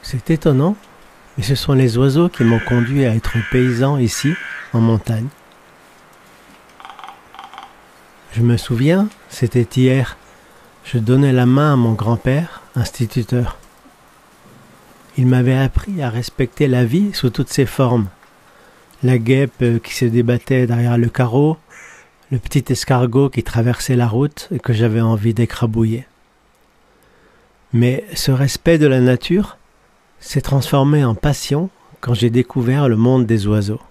C'est étonnant, mais ce sont les oiseaux qui m'ont conduit à être paysan ici, en montagne. Je me souviens, c'était hier, je donnais la main à mon grand-père, instituteur. Il m'avait appris à respecter la vie sous toutes ses formes. La guêpe qui se débattait derrière le carreau, le petit escargot qui traversait la route et que j'avais envie d'écrabouiller. Mais ce respect de la nature s'est transformé en passion quand j'ai découvert le monde des oiseaux.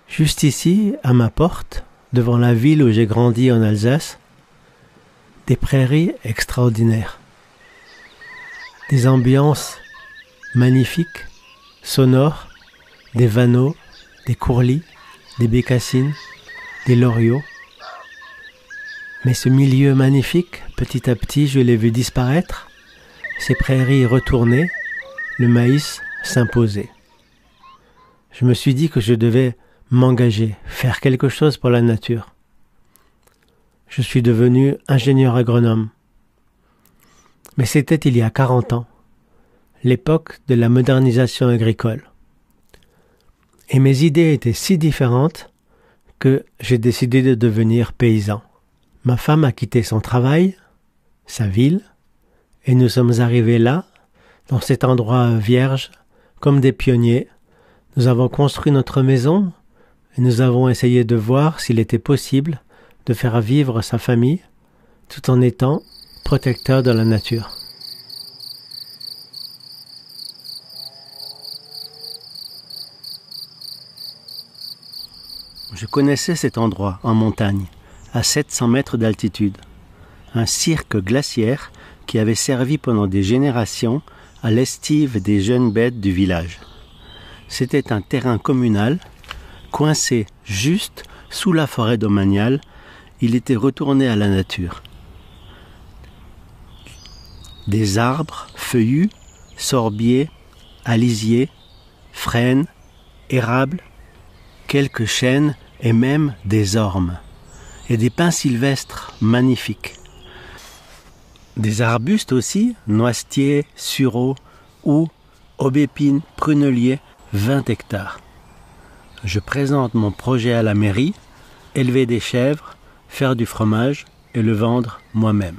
Juste ici, à ma porte, devant la ville où j'ai grandi en Alsace, des prairies extraordinaires. Des ambiances magnifiques, sonores, des vanneaux, des courlis, des bécassines, des loriots. Mais ce milieu magnifique, petit à petit, je l'ai vu disparaître, ces prairies retourner, le maïs s'imposer. Je me suis dit que je devais m'engager, faire quelque chose pour la nature. Je suis devenu ingénieur agronome. Mais c'était il y a 40 ans, l'époque de la modernisation agricole. Et mes idées étaient si différentes que j'ai décidé de devenir paysan. Ma femme a quitté son travail, sa ville, et nous sommes arrivés là, dans cet endroit vierge, comme des pionniers. Nous avons construit notre maison et nous avons essayé de voir s'il était possible de faire vivre sa famille tout en étant protecteur de la nature. Je connaissais cet endroit en montagne, à 700 mètres d'altitude. Un cirque glaciaire qui avait servi pendant des générations à l'estive des jeunes bêtes du village. C'était un terrain communal, coincé juste sous la forêt domaniale. Il était retourné à la nature. Des arbres feuillus, sorbiers, alisiers, frênes, érables, quelques chênes et même des ormes, et des pins sylvestres magnifiques. Des arbustes aussi, noisetiers, sureaux, houx, aubépines, pruneliers, 20 hectares. Je présente mon projet à la mairie, élever des chèvres, faire du fromage et le vendre moi-même.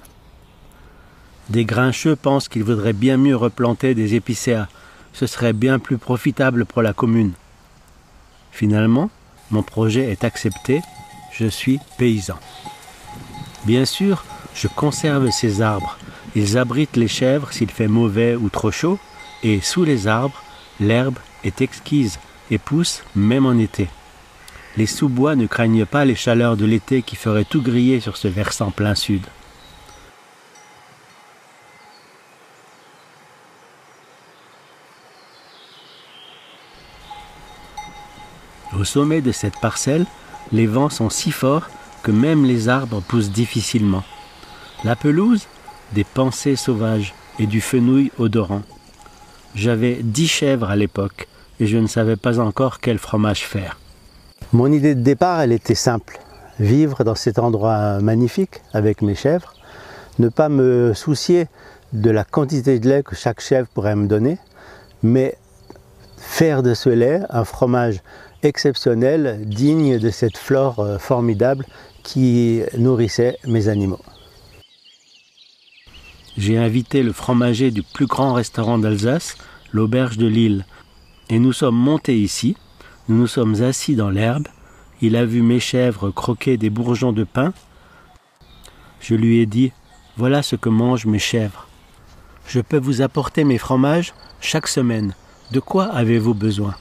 Des grincheux pensent qu'il vaudrait bien mieux replanter des épicéas, ce serait bien plus profitable pour la commune. Finalement, mon projet est accepté, je suis paysan. Bien sûr, je conserve ces arbres. Ils abritent les chèvres s'il fait mauvais ou trop chaud, et sous les arbres, l'herbe est exquise et pousse même en été. Les sous-bois ne craignent pas les chaleurs de l'été qui feraient tout griller sur ce versant plein sud. Au sommet de cette parcelle, les vents sont si forts que même les arbres poussent difficilement. La pelouse, des pensées sauvages et du fenouil odorant. J'avais 10 chèvres à l'époque et je ne savais pas encore quel fromage faire. Mon idée de départ, elle était simple. Vivre dans cet endroit magnifique avec mes chèvres, ne pas me soucier de la quantité de lait que chaque chèvre pourrait me donner, mais faire de ce lait un fromage exceptionnel, digne de cette flore formidable qui nourrissait mes animaux. J'ai invité le fromager du plus grand restaurant d'Alsace, l'Auberge de Lille, et nous sommes montés ici, nous nous sommes assis dans l'herbe, il a vu mes chèvres croquer des bourgeons de pain. Je lui ai dit, voilà ce que mangent mes chèvres. Je peux vous apporter mes fromages chaque semaine, de quoi avez-vous besoin ?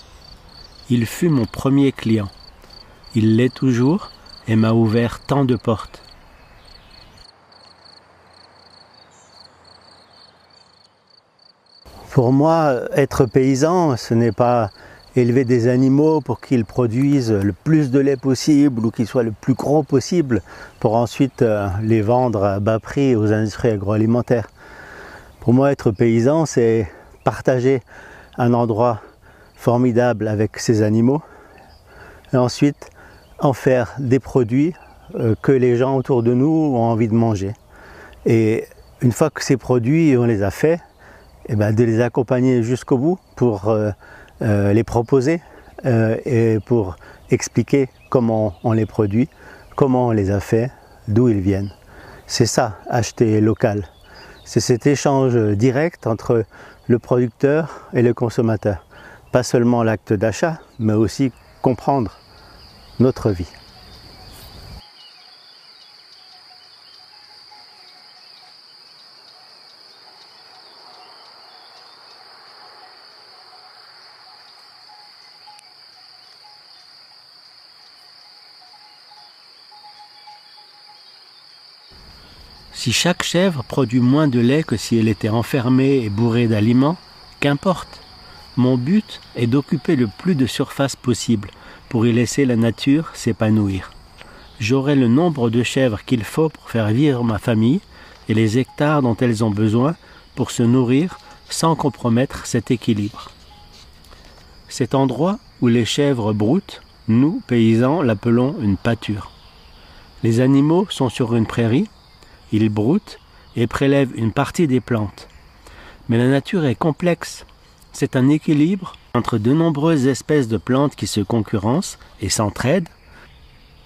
Il fut mon premier client. Il l'est toujours et m'a ouvert tant de portes. Pour moi, être paysan, ce n'est pas élever des animaux pour qu'ils produisent le plus de lait possible ou qu'ils soient le plus gros possible pour ensuite les vendre à bas prix aux industries agroalimentaires. Pour moi, être paysan, c'est partager un endroit formidable avec ces animaux et ensuite en faire des produits que les gens autour de nous ont envie de manger. Et une fois que ces produits, on les a faits, de les accompagner jusqu'au bout pour les proposer et pour expliquer comment on les produit, comment on les a fait, d'où ils viennent. C'est ça, acheter local. C'est cet échange direct entre le producteur et le consommateur. Pas seulement l'acte d'achat, mais aussi comprendre notre vie. Si chaque chèvre produit moins de lait que si elle était enfermée et bourrée d'aliments, qu'importe. Mon but est d'occuper le plus de surface possible pour y laisser la nature s'épanouir. J'aurai le nombre de chèvres qu'il faut pour faire vivre ma famille et les hectares dont elles ont besoin pour se nourrir sans compromettre cet équilibre. Cet endroit où les chèvres broutent, nous, paysans, l'appelons une pâture. Les animaux sont sur une prairie. Ils broutent et prélèvent une partie des plantes. Mais la nature est complexe. C'est un équilibre entre de nombreuses espèces de plantes qui se concurrencent et s'entraident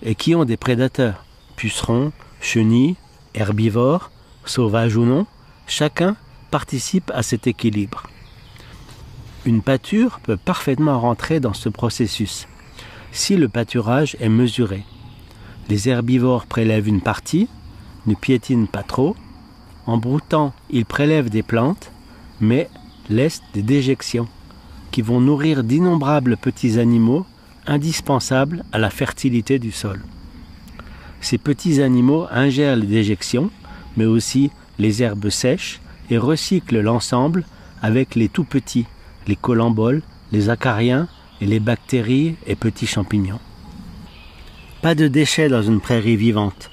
et qui ont des prédateurs. Pucerons, chenilles, herbivores, sauvages ou non, chacun participe à cet équilibre. Une pâture peut parfaitement rentrer dans ce processus si le pâturage est mesuré. Les herbivores prélèvent une partie, ne piétinent pas trop. En broutant, ils prélèvent des plantes, mais laissent des déjections qui vont nourrir d'innombrables petits animaux indispensables à la fertilité du sol. Ces petits animaux ingèrent les déjections, mais aussi les herbes sèches et recyclent l'ensemble avec les tout petits, les colamboles, les acariens et les bactéries et petits champignons. Pas de déchets dans une prairie vivante.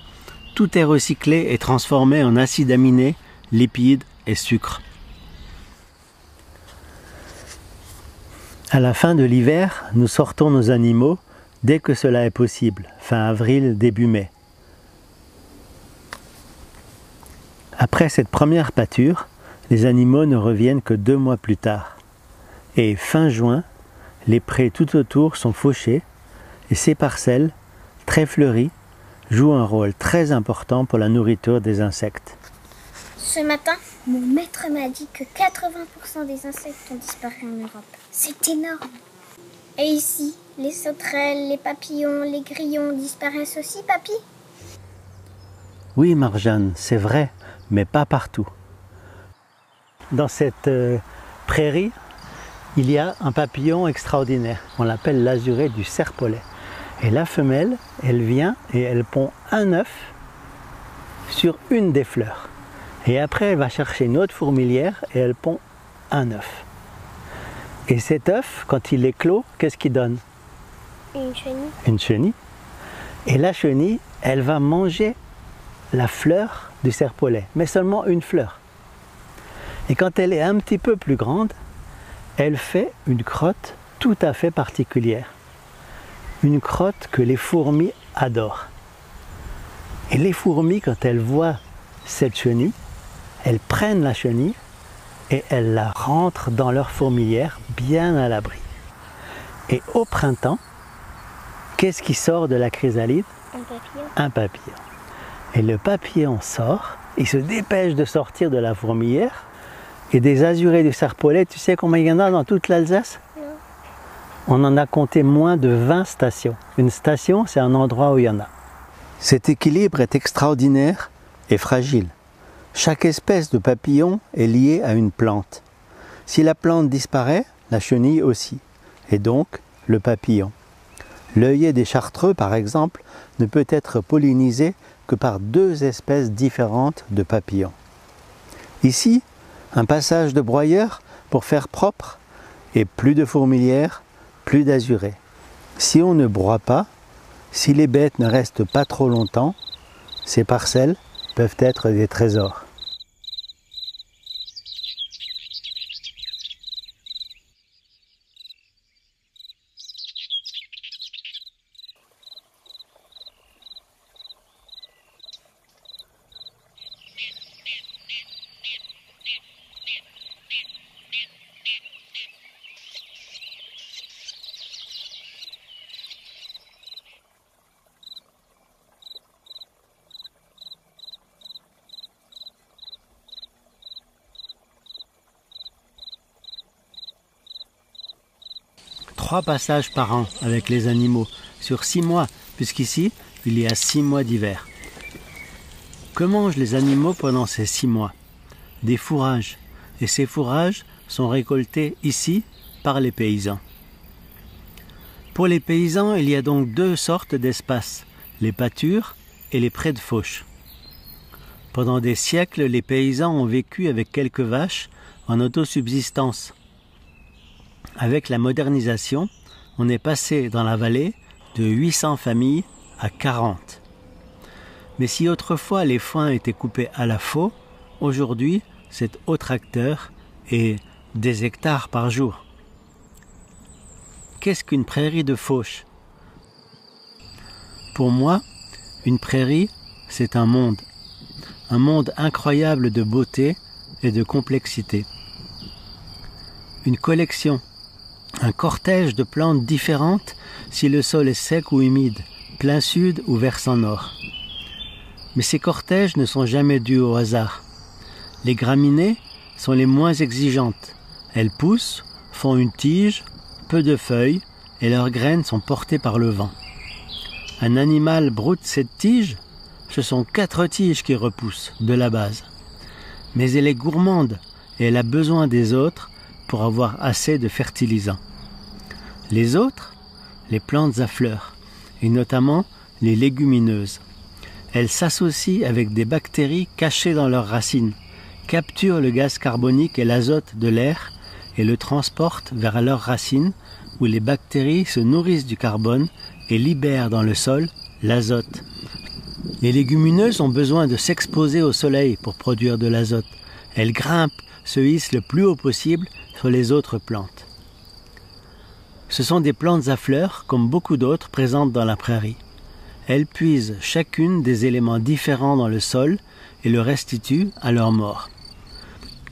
Tout est recyclé et transformé en acides aminés, lipides et sucres. À la fin de l'hiver, nous sortons nos animaux dès que cela est possible, fin avril, début mai. Après cette première pâture, les animaux ne reviennent que 2 mois plus tard. Et fin juin, les prés tout autour sont fauchés et ces parcelles, très fleuries, joue un rôle très important pour la nourriture des insectes. Ce matin, mon maître m'a dit que 80% des insectes ont disparu en Europe. C'est énorme. Et ici, les sauterelles, les papillons, les grillons disparaissent aussi, papy? Oui, Marjane, c'est vrai, mais pas partout. Dans cette prairie, il y a un papillon extraordinaire. On l'appelle l'azuré du serpolet. Et la femelle, elle vient et elle pond un œuf sur une des fleurs. Et après, elle va chercher une autre fourmilière et elle pond un œuf. Et cet œuf, quand il éclot, qu'est-ce qu'il donne? Une chenille. Une chenille. Et la chenille, elle va manger la fleur du serpolet, mais seulement une fleur. Et quand elle est un petit peu plus grande, elle fait une crotte tout à fait particulière. Une crotte que les fourmis adorent. Et les fourmis, quand elles voient cette chenille, elles prennent la chenille et elles la rentrent dans leur fourmilière bien à l'abri. Et au printemps, qu'est-ce qui sort de la chrysalide? Un papillon. Un papillon. Et le papillon sort, il se dépêche de sortir de la fourmilière. Et des azurés du serpolet, tu sais combien il y en a dans toute l'Alsace? On en a compté moins de 20 stations. Une station, c'est un endroit où il y en a. Cet équilibre est extraordinaire et fragile. Chaque espèce de papillon est liée à une plante. Si la plante disparaît, la chenille aussi, et donc le papillon. L'œillet des chartreux, par exemple, ne peut être pollinisé que par 2 espèces différentes de papillons. Ici, un passage de broyeur pour faire propre et plus de fourmilières, plus d'azurés. Si on ne broie pas, si les bêtes ne restent pas trop longtemps, ces parcelles peuvent être des trésors. 3 passages par an avec les animaux, sur 6 mois, puisqu'ici, il y a 6 mois d'hiver. Que mangent les animaux pendant ces 6 mois? Des fourrages, et ces fourrages sont récoltés ici par les paysans. Pour les paysans, il y a donc 2 sortes d'espaces, les pâtures et les prés de fauche. Pendant des siècles, les paysans ont vécu avec quelques vaches en autosubsistance. Avec la modernisation, on est passé dans la vallée de 800 familles à 40. Mais si autrefois les foins étaient coupés à la faux, aujourd'hui c'est au tracteur et des hectares par jour. Qu'est-ce qu'une prairie de fauche? Pour moi, une prairie, c'est un monde incroyable de beauté et de complexité. Une collection, un cortège de plantes différentes si le sol est sec ou humide, plein sud ou versant nord. Mais ces cortèges ne sont jamais dus au hasard. Les graminées sont les moins exigeantes. Elles poussent, font une tige, peu de feuilles, et leurs graines sont portées par le vent. Un animal broute cette tige, ce sont 4 tiges qui repoussent de la base. Mais elle est gourmande et elle a besoin des autres pour avoir assez de fertilisants. Les autres, les plantes à fleurs, et notamment les légumineuses. Elles s'associent avec des bactéries cachées dans leurs racines, capturent le gaz carbonique et l'azote de l'air et le transportent vers leurs racines où les bactéries se nourrissent du carbone et libèrent dans le sol l'azote. Les légumineuses ont besoin de s'exposer au soleil pour produire de l'azote. Elles grimpent, se hissent le plus haut possible sur les autres plantes. Ce sont des plantes à fleurs, comme beaucoup d'autres présentes dans la prairie. Elles puisent chacune des éléments différents dans le sol et le restituent à leur mort.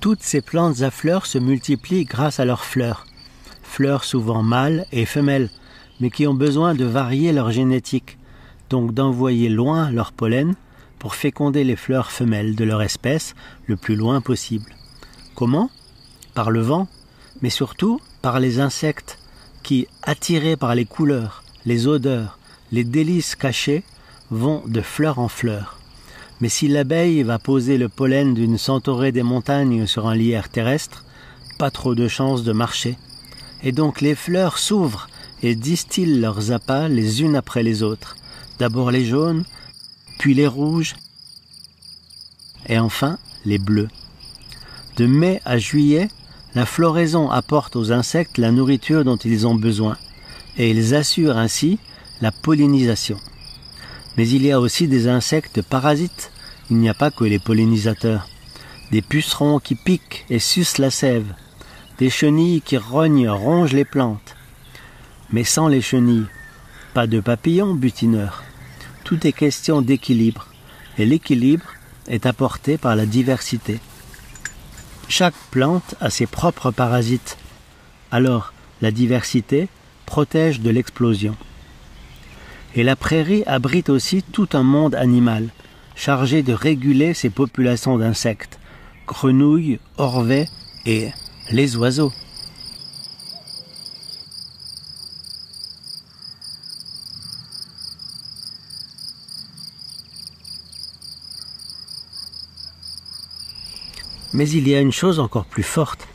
Toutes ces plantes à fleurs se multiplient grâce à leurs fleurs. Fleurs souvent mâles et femelles, mais qui ont besoin de varier leur génétique, donc d'envoyer loin leur pollen pour féconder les fleurs femelles de leur espèce le plus loin possible. Comment? Par le vent, mais surtout par les insectes qui, attirés par les couleurs, les odeurs, les délices cachées, vont de fleur en fleur. Mais si l'abeille va poser le pollen d'une centaurée des montagnes sur un lierre terrestre, pas trop de chance de marcher. Et donc les fleurs s'ouvrent et distillent leurs appâts les unes après les autres. D'abord les jaunes, puis les rouges, et enfin les bleus. De mai à juillet, la floraison apporte aux insectes la nourriture dont ils ont besoin, et ils assurent ainsi la pollinisation. Mais il y a aussi des insectes parasites, il n'y a pas que les pollinisateurs. Des pucerons qui piquent et sucent la sève, des chenilles qui rongent les plantes. Mais sans les chenilles, pas de papillons butineurs. Tout est question d'équilibre, et l'équilibre est apporté par la diversité. Chaque plante a ses propres parasites, alors la diversité protège de l'explosion. Et la prairie abrite aussi tout un monde animal, chargé de réguler ses populations d'insectes, grenouilles, orvets et les oiseaux. Mais il y a une chose encore plus forte.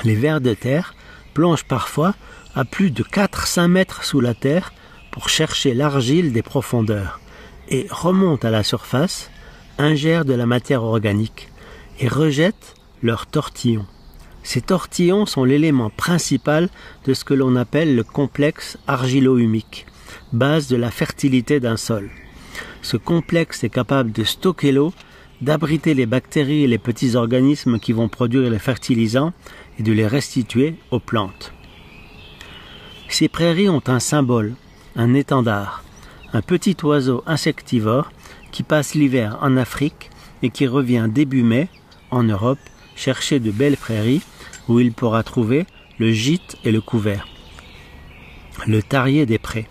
Les vers de terre plongent parfois à plus de 4-5 mètres sous la terre pour chercher l'argile des profondeurs et remontent à la surface, ingèrent de la matière organique et rejettent leurs tortillons. Ces tortillons sont l'élément principal de ce que l'on appelle le complexe argilo-humique, base de la fertilité d'un sol. Ce complexe est capable de stocker l'eau, d'abriter les bactéries et les petits organismes qui vont produire les fertilisants et de les restituer aux plantes. Ces prairies ont un symbole, un étendard, un petit oiseau insectivore qui passe l'hiver en Afrique et qui revient début mai en Europe chercher de belles prairies où il pourra trouver le gîte et le couvert. Le tarier des prés.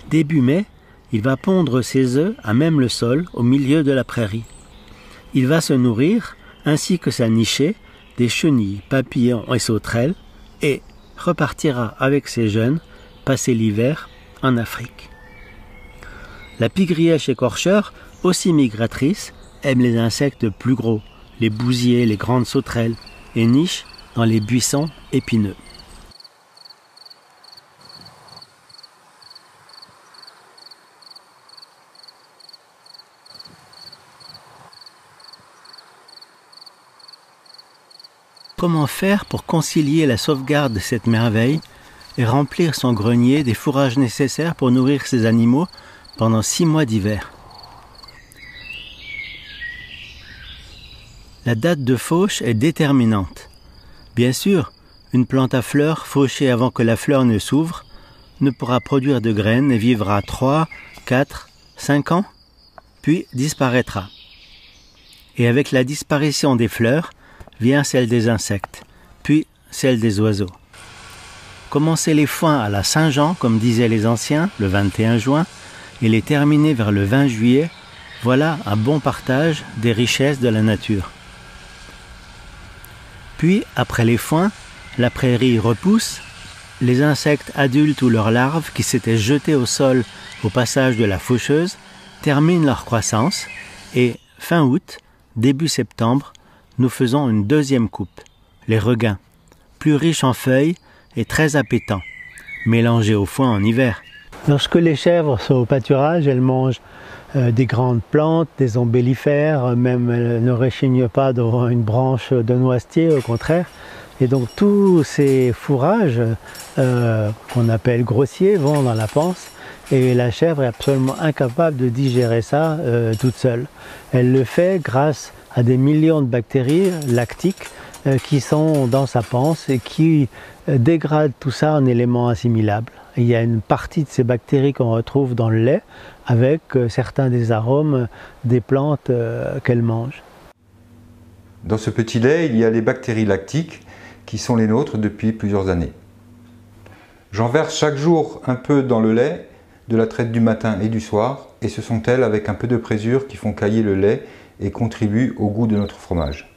Début mai, il va pondre ses œufs à même le sol au milieu de la prairie. Il va se nourrir, ainsi que sa nichée, des chenilles, papillons et sauterelles, et, repartira avec ses jeunes passer l'hiver en Afrique. La pie-grièche écorcheur, aussi migratrice, aime les insectes plus gros, les bousiers, les grandes sauterelles, et niche dans les buissons épineux. Comment faire pour concilier la sauvegarde de cette merveille et remplir son grenier des fourrages nécessaires pour nourrir ses animaux pendant 6 mois d'hiver? La date de fauche est déterminante. Bien sûr, une plante à fleurs fauchée avant que la fleur ne s'ouvre ne pourra produire de graines et vivra 3, 4, 5 ans, puis disparaîtra. Et avec la disparition des fleurs, vient celle des insectes, puis celle des oiseaux. Commencer les foins à la Saint-Jean, comme disaient les anciens, le 21 juin, et les terminer vers le 20 juillet, voilà un bon partage des richesses de la nature. Puis, après les foins, la prairie repousse, les insectes adultes ou leurs larves qui s'étaient jetés au sol au passage de la faucheuse terminent leur croissance et, fin août, début septembre, nous faisons une deuxième coupe, les regains, plus riches en feuilles et très appétants, mélangés au foin en hiver. Lorsque les chèvres sont au pâturage, elles mangent des grandes plantes, des ombellifères, même elles ne réchignent pas devant une branche de noisetier, au contraire. Et donc tous ces fourrages qu'on appelle grossiers vont dans la panse et la chèvre est absolument incapable de digérer ça toute seule. Elle le fait grâce à des millions de bactéries lactiques qui sont dans sa panse et qui dégradent tout ça en éléments assimilables. Il y a une partie de ces bactéries qu'on retrouve dans le lait avec certains des arômes des plantes qu'elle mange. Dans ce petit lait, il y a les bactéries lactiques qui sont les nôtres depuis plusieurs années. J'en verse chaque jour un peu dans le lait de la traite du matin et du soir, et ce sont elles avec un peu de présure qui font cailler le lait et contribuent au goût de notre fromage.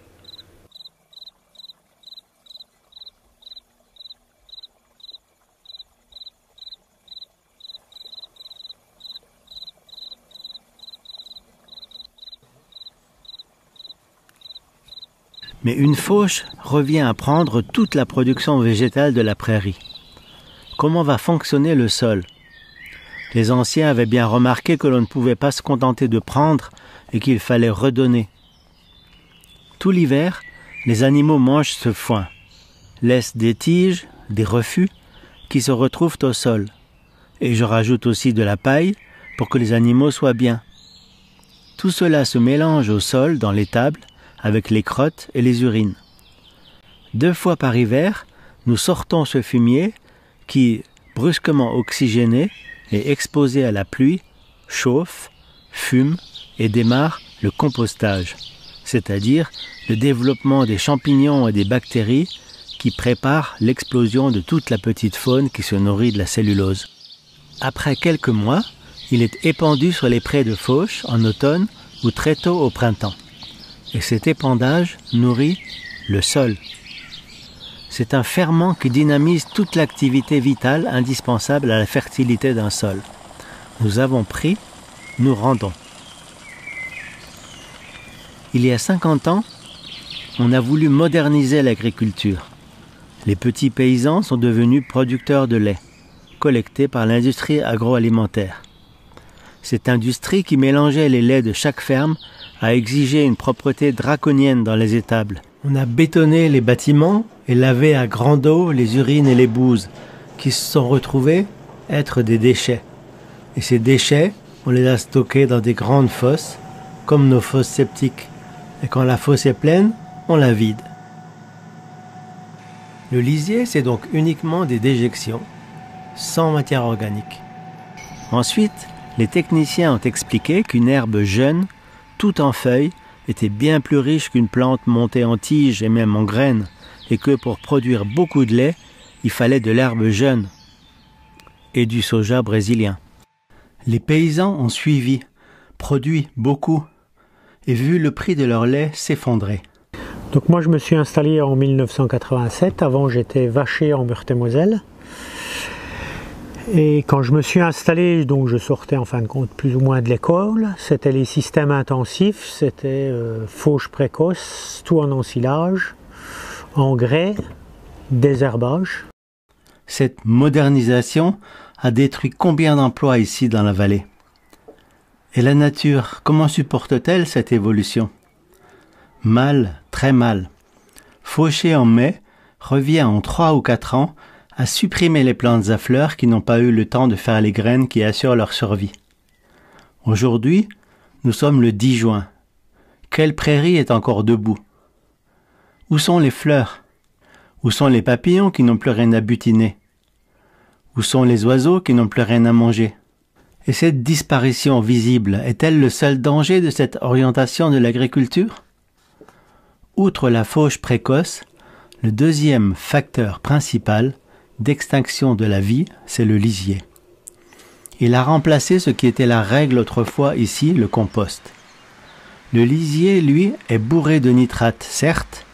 Mais une fauche revient à prendre toute la production végétale de la prairie. Comment va fonctionner le sol? Les anciens avaient bien remarqué que l'on ne pouvait pas se contenter de prendre et qu'il fallait redonner. Tout l'hiver, les animaux mangent ce foin, laissent des tiges, des refus, qui se retrouvent au sol. Et je rajoute aussi de la paille pour que les animaux soient bien. Tout cela se mélange au sol dans l'étable, avec les crottes et les urines. 2 fois par hiver, nous sortons ce fumier qui, brusquement oxygéné et exposé à la pluie, chauffe, fume et démarre le compostage, c'est-à-dire le développement des champignons et des bactéries qui préparent l'explosion de toute la petite faune qui se nourrit de la cellulose. Après quelques mois, il est épandu sur les prés de fauche en automne ou très tôt au printemps. Et cet épandage nourrit le sol. C'est un ferment qui dynamise toute l'activité vitale indispensable à la fertilité d'un sol. Nous avons pris, nous rendons. Il y a 50 ans, on a voulu moderniser l'agriculture. Les petits paysans sont devenus producteurs de lait, collecté par l'industrie agroalimentaire. Cette industrie qui mélangeait les laits de chaque ferme a exigé une propreté draconienne dans les étables. On a bétonné les bâtiments et lavé à grande eau les urines et les bouses, qui se sont retrouvés être des déchets. Et ces déchets, on les a stockés dans des grandes fosses, comme nos fosses septiques. Et quand la fosse est pleine, on la vide. Le lisier, c'est donc uniquement des déjections, sans matière organique. Ensuite, les techniciens ont expliqué qu'une herbe jeune, toute en feuilles, était bien plus riche qu'une plante montée en tige et même en graines, et que pour produire beaucoup de lait, il fallait de l'herbe jeune et du soja brésilien. Les paysans ont suivi, produit beaucoup, et vu le prix de leur lait s'effondrer. Donc moi je me suis installé en 1987, avant j'étais vacher en Meurthe-et-Moselle. Et quand je me suis installé, donc je sortais en fin de compte plus ou moins de l'école, c'était les systèmes intensifs, c'était fauche précoce, tout en ensilage, engrais, désherbage. Cette modernisation a détruit combien d'emplois ici dans la vallée? Et la nature, comment supporte-t-elle cette évolution? Mal, très mal. Faucher en mai revient en 3 ou 4 ans à supprimer les plantes à fleurs qui n'ont pas eu le temps de faire les graines qui assurent leur survie. Aujourd'hui, nous sommes le 10 juin. Quelle prairie est encore debout? Où sont les fleurs? Où sont les papillons qui n'ont plus rien à butiner? Où sont les oiseaux qui n'ont plus rien à manger? Et cette disparition visible est-elle le seul danger de cette orientation de l'agriculture? Outre la fauche précoce, le deuxième facteur principal d'extinction de la vie, c'est le lisier. Il a remplacé ce qui était la règle autrefois ici, le compost. Le lisier, lui, est bourré de nitrates, certes,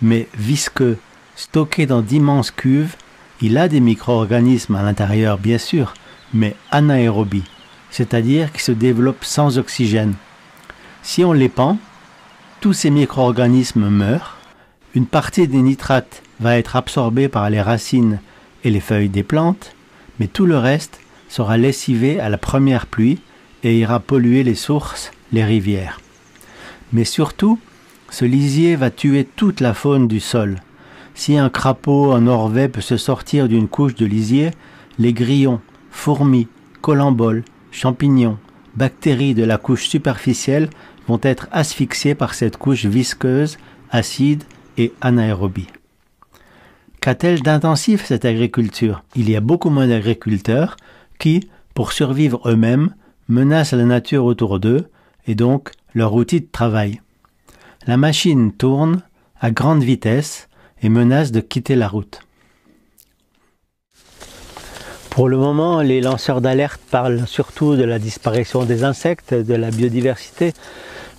mais visqueux, stocké dans d'immenses cuves. Il a des micro-organismes à l'intérieur, bien sûr, mais anaérobie, c'est-à-dire qui se développent sans oxygène. Si on les pend, tous ces micro-organismes meurent. Une partie des nitrates va être absorbée par les racines et les feuilles des plantes, mais tout le reste sera lessivé à la première pluie et ira polluer les sources, les rivières. Mais surtout, ce lisier va tuer toute la faune du sol. Si un crapaud en orvet peut se sortir d'une couche de lisier, les grillons, fourmis, colamboles, champignons, bactéries de la couche superficielle vont être asphyxiés par cette couche visqueuse, acide et anaérobie. Qu'a-t-elle d'intensif cette agriculture? Il y a beaucoup moins d'agriculteurs qui, pour survivre eux-mêmes, menacent la nature autour d'eux et donc leur outil de travail. La machine tourne à grande vitesse et menace de quitter la route. Pour le moment, les lanceurs d'alerte parlent surtout de la disparition des insectes, de la biodiversité,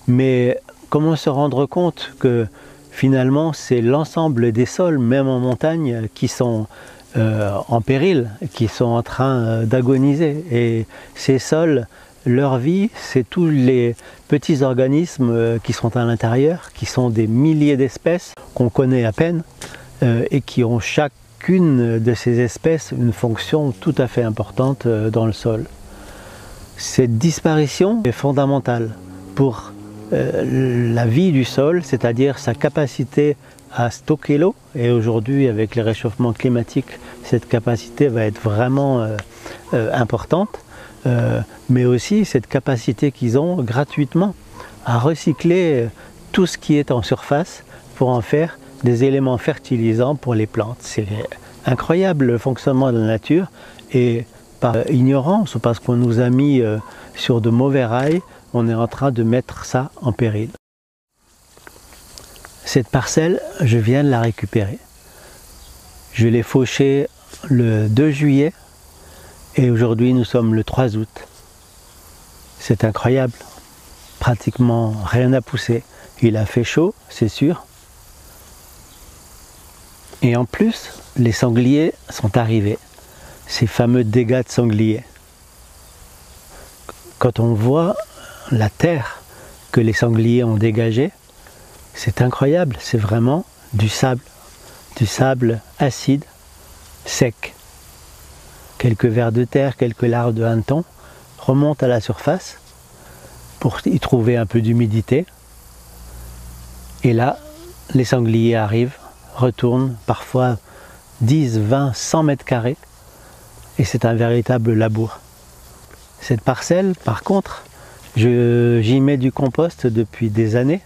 mais comment se rendre compte que finalement, c'est l'ensemble des sols, même en montagne, qui sont en péril, qui sont en train d'agoniser. Et ces sols, leur vie, c'est tous les petits organismes qui sont à l'intérieur, qui sont des milliers d'espèces qu'on connaît à peine et qui ont chacune de ces espèces une fonction tout à fait importante dans le sol. Cette disparition est fondamentale pour la vie du sol, c'est-à-dire sa capacité à stocker l'eau. Et aujourd'hui, avec les réchauffements climatiques, cette capacité va être vraiment importante. Mais aussi cette capacité qu'ils ont gratuitement à recycler tout ce qui est en surface pour en faire des éléments fertilisants pour les plantes. C'est incroyable le fonctionnement de la nature, et par ignorance ou parce qu'on nous a mis sur de mauvais rails, on est en train de mettre ça en péril. Cette parcelle, je viens de la récupérer. Je l'ai fauchée le 2 juillet et aujourd'hui nous sommes le 3 août. C'est incroyable. Pratiquement rien n'a poussé. Il a fait chaud, c'est sûr. Et en plus, les sangliers sont arrivés. Ces fameux dégâts de sangliers. Quand on voit la terre que les sangliers ont dégagée, c'est incroyable, c'est vraiment du sable acide, sec. Quelques vers de terre, quelques larves de hanneton remontent à la surface pour y trouver un peu d'humidité. Et là, les sangliers arrivent, retournent parfois 10, 20, 100 mètres carrés et c'est un véritable labour. Cette parcelle, par contre, j'y mets du compost depuis des années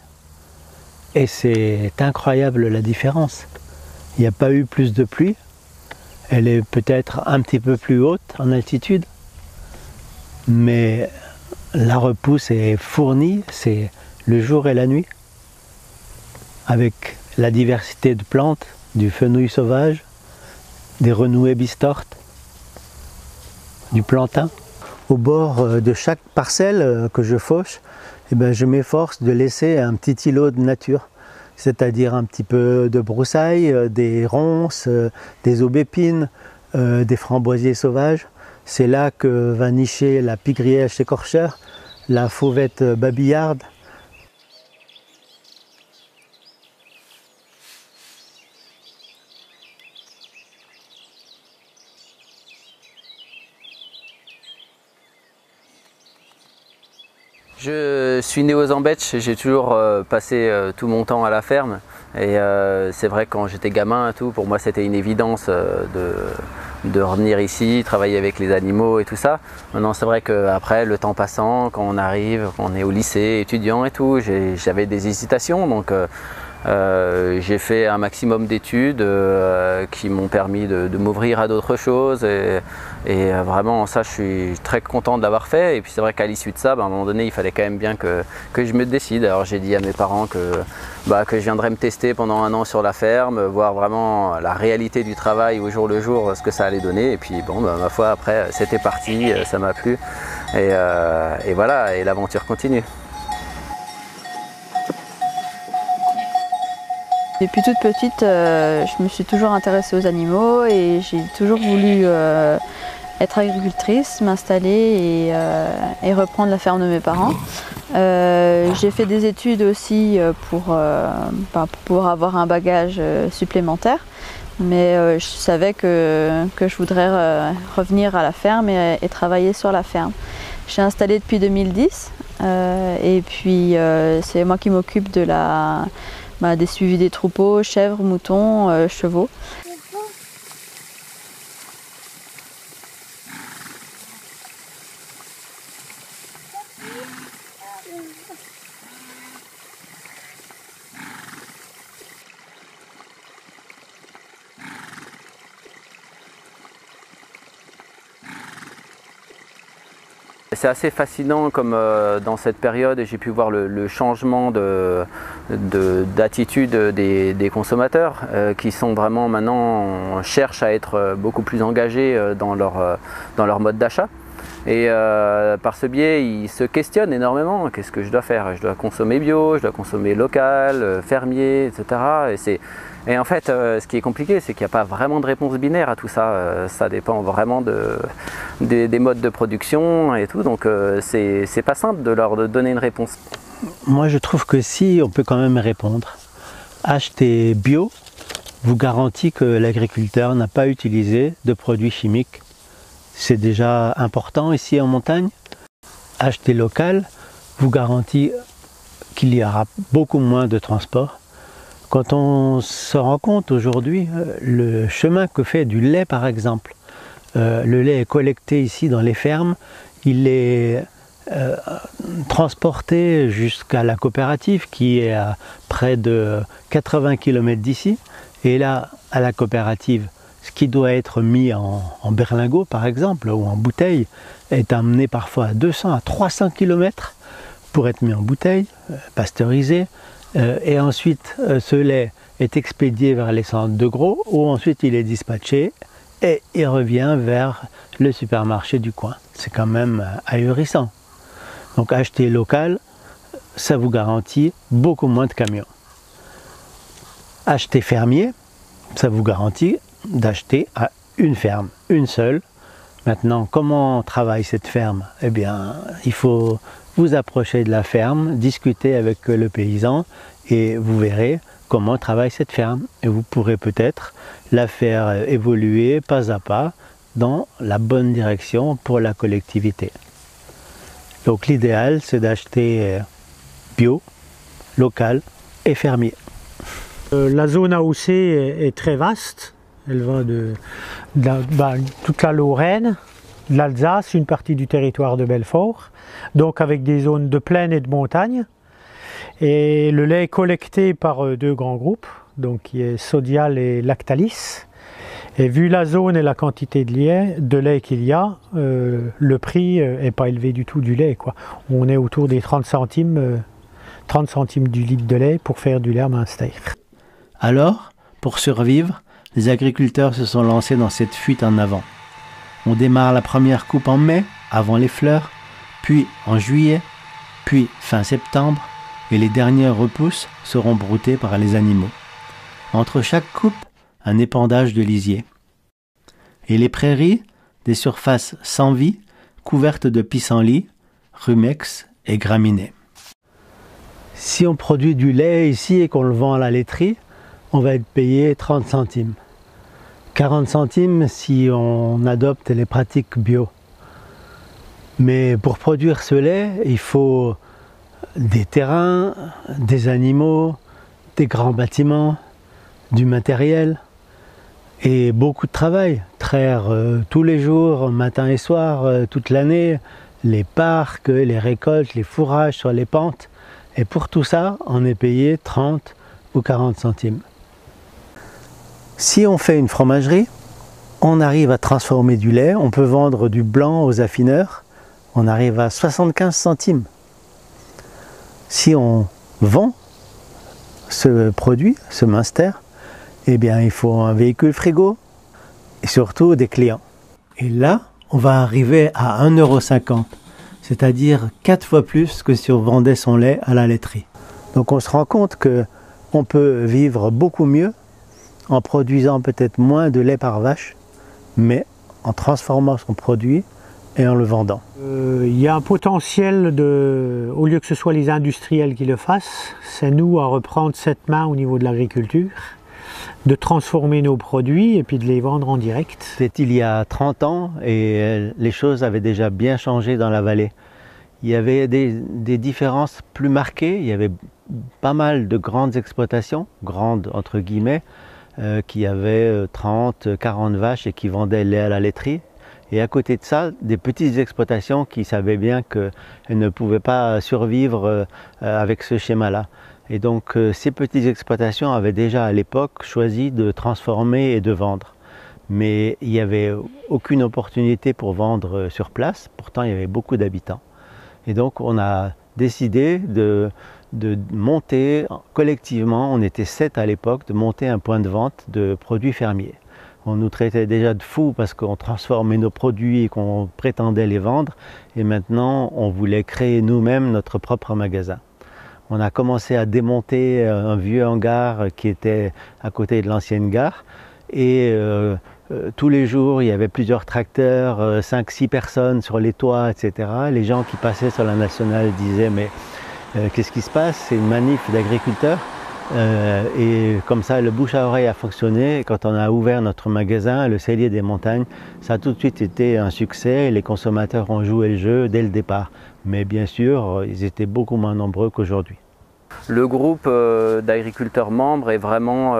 et c'est incroyable la différence. Il n'y a pas eu plus de pluie, elle est peut-être un petit peu plus haute en altitude, mais la repousse est fournie, c'est le jour et la nuit, avec la diversité de plantes, du fenouil sauvage, des renouées bistortes, du plantain. Au bord de chaque parcelle que je fauche, je m'efforce de laisser un petit îlot de nature. c'est-à-dire un petit peu de broussailles, des ronces, des aubépines, des framboisiers sauvages. C'est là que va nicher la pygrièche écorcheur, la fauvette babillarde. Je suis né aux Embêches, j'ai toujours passé tout mon temps à la ferme et c'est vrai que quand j'étais gamin, pour moi c'était une évidence de revenir ici, travailler avec les animaux et tout ça. Maintenant c'est vrai qu'après, le temps passant, quand on arrive, quand on est au lycée, étudiant et tout, j'avais des hésitations. Donc j'ai fait un maximum d'études qui m'ont permis de m'ouvrir à d'autres choses et vraiment ça je suis très content de l'avoir fait. Et puis c'est vrai qu'à l'issue de ça, à un moment donné il fallait quand même bien que je me décide. Alors j'ai dit à mes parents que je viendrais me tester pendant 1 an sur la ferme, voir vraiment la réalité du travail au jour le jour, ce que ça allait donner. Et puis bon, ma foi après c'était parti, ça m'a plu et voilà, et l'aventure continue. Depuis toute petite, je me suis toujours intéressée aux animaux et j'ai toujours voulu être agricultrice, m'installer et reprendre la ferme de mes parents. J'ai fait des études aussi pour pouvoir avoir un bagage supplémentaire, mais je savais que je voudrais revenir à la ferme et travailler sur la ferme. Je suis installée depuis 2010 et puis c'est moi qui m'occupe de des suivis des troupeaux, chèvres, moutons, chevaux. C'est assez fascinant comme dans cette période j'ai pu voir le changement d'attitude des consommateurs qui sont vraiment maintenant, cherchent à être beaucoup plus engagés dans leur mode d'achat. Et par ce biais, ils se questionnent énormément. Qu'est-ce que je dois faire? Je dois consommer bio, je dois consommer local, fermier, etc. Et en fait, ce qui est compliqué, c'est qu'il n'y a pas vraiment de réponse binaire à tout ça. Ça dépend vraiment des modes de production et tout. Donc c'est pas simple de leur donner une réponse. Moi, je trouve que si, on peut quand même répondre. Acheter bio vous garantit que l'agriculteur n'a pas utilisé de produits chimiques. C'est déjà important ici en montagne. Acheter local vous garantit qu'il y aura beaucoup moins de transport. Quand on se rend compte aujourd'hui, le chemin que fait du lait par exemple, le lait est collecté ici dans les fermes, il est transporté jusqu'à la coopérative qui est à près de 80 km d'ici, et là à la coopérative, ce qui doit être mis en berlingot par exemple ou en bouteille est amené parfois à 200 à 300 km pour être mis en bouteille, pasteurisé. Et ensuite, ce lait est expédié vers les centres de gros où ensuite il est dispatché et il revient vers le supermarché du coin. C'est quand même ahurissant. Donc acheter local, ça vous garantit beaucoup moins de camions. Acheter fermier, ça vous garantit d'acheter à une ferme, une seule. Maintenant, comment travaille cette ferme? Eh bien, il faut vous approcher de la ferme, discuter avec le paysan et vous verrez comment travaille cette ferme. Et vous pourrez peut-être la faire évoluer pas à pas dans la bonne direction pour la collectivité. Donc l'idéal, c'est d'acheter bio, local et fermier. La zone AOC est très vaste. Elle va de toute la Lorraine, de l'Alsace, une partie du territoire de Belfort, donc avec des zones de plaine et de montagne. Et le lait est collecté par 2 grands groupes, donc qui est Sodial et Lactalis. Et vu la zone et la quantité de lait qu'il y a, le prix n'est pas élevé du tout du lait, quoi. On est autour des 30 centimes du litre de lait pour faire du lait à Münster. Alors, pour survivre, les agriculteurs se sont lancés dans cette fuite en avant. On démarre la première coupe en mai, avant les fleurs, puis en juillet, puis fin septembre, et les dernières repousses seront broutées par les animaux. Entre chaque coupe, un épandage de lisier. Et les prairies, des surfaces sans vie, couvertes de pissenlits, rumex et graminées. Si on produit du lait ici et qu'on le vend à la laiterie, on va être payé 30 centimes. 40 centimes si on adopte les pratiques bio. Mais pour produire ce lait, il faut des terrains, des animaux, des grands bâtiments, du matériel et beaucoup de travail. Traire tous les jours, matin et soir, toute l'année, les parcs, les récoltes, les fourrages sur les pentes. Et pour tout ça, on est payé 30 ou 40 centimes. Si on fait une fromagerie, on arrive à transformer du lait, on peut vendre du blanc aux affineurs, on arrive à 75 centimes. Si on vend ce produit, ce Münster, eh bien il faut un véhicule frigo et surtout des clients. Et là, on va arriver à 1,50 €, c'est-à-dire 4 fois plus que si on vendait son lait à la laiterie. Donc on se rend compte qu'on peut vivre beaucoup mieux en produisant peut-être moins de lait par vache, mais en transformant son produit et en le vendant. Il y a un potentiel, au lieu que ce soit les industriels qui le fassent, c'est nous à reprendre cette main au niveau de l'agriculture, de transformer nos produits et puis de les vendre en direct. C'était il y a 30 ans et les choses avaient déjà bien changé dans la vallée. Il y avait des différences plus marquées, il y avait pas mal de grandes exploitations, grandes entre guillemets, qui avaient 30, 40 vaches et qui vendaient le lait à la laiterie. Et à côté de ça, des petites exploitations qui savaient bien qu'elles ne pouvaient pas survivre avec ce schéma-là. Et donc ces petites exploitations avaient déjà à l'époque choisi de transformer et de vendre. Mais il n'y avait aucune opportunité pour vendre sur place, pourtant il y avait beaucoup d'habitants. Et donc on a décidé de monter collectivement, on était 7 à l'époque, de monter un point de vente de produits fermiers. On nous traitait déjà de fous parce qu'on transformait nos produits et qu'on prétendait les vendre. Et maintenant, on voulait créer nous-mêmes notre propre magasin. On a commencé à démonter un vieux hangar qui était à côté de l'ancienne gare. Et tous les jours, il y avait plusieurs tracteurs, 5-6 personnes sur les toits, etc. Les gens qui passaient sur la nationale disaient « mais qu'est-ce qui se passe? C'est une manif d'agriculteurs ». Et comme ça, le bouche à oreille a fonctionné. Et quand on a ouvert notre magasin, le Cellier des Montagnes, ça a tout de suite été un succès. Les consommateurs ont joué le jeu dès le départ. Mais bien sûr, ils étaient beaucoup moins nombreux qu'aujourd'hui. Le groupe d'agriculteurs membres est vraiment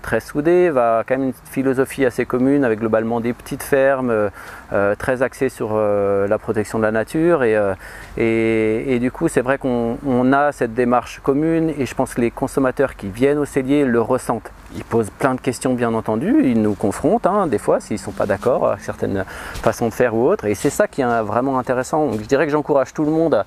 très soudé, va quand même une philosophie assez commune avec globalement des petites fermes, très axées sur la protection de la nature et du coup c'est vrai qu'on a cette démarche commune et je pense que les consommateurs qui viennent au cellier le ressentent. Ils posent plein de questions bien entendu, ils nous confrontent des fois s'ils ne sont pas d'accord avec certaines façons de faire ou autres et c'est ça qui est vraiment intéressant. Donc, je dirais que j'encourage tout le monde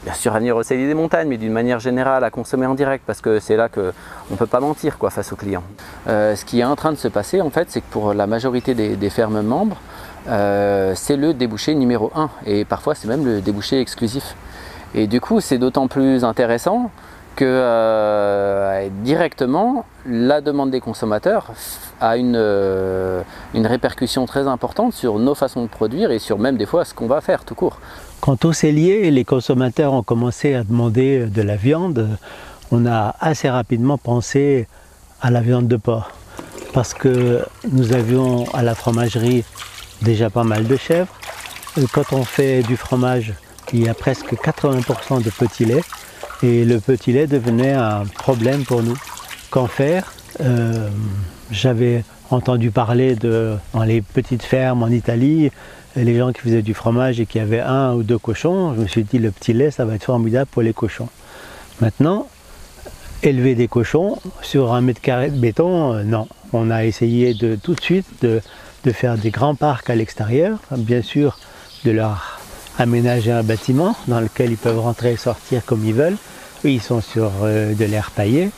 bien sûr à venir au Cellier des Montagnes, mais d'une manière générale à consommer en direct parce que c'est là qu'on ne peut pas mentir face aux clients. Ce qui est en train de se passer en fait, c'est que pour la majorité des fermes membres, c'est le débouché numéro 1 et parfois c'est même le débouché exclusif. Et du coup c'est d'autant plus intéressant que directement la demande des consommateurs a une répercussion très importante sur nos façons de produire et sur même des fois ce qu'on va faire tout court. Quant au cellier, les consommateurs ont commencé à demander de la viande. On a assez rapidement pensé à la viande de porc parce que nous avions à la fromagerie déjà pas mal de chèvres. Quand on fait du fromage, il y a presque 80% de petit lait et le petit lait devenait un problème pour nous. Qu'en faire? J'avais entendu parler dans les petites fermes en Italie, les gens qui faisaient du fromage et qui avaient 1 ou 2 cochons. Je me suis dit le petit lait ça va être formidable pour les cochons. Maintenant, élever des cochons sur 1 mètre carré de béton, non. On a essayé tout de suite de faire des grands parcs à l'extérieur, bien sûr de leur aménager un bâtiment dans lequel ils peuvent rentrer et sortir comme ils veulent. Eux, ils sont sur de l'air paillé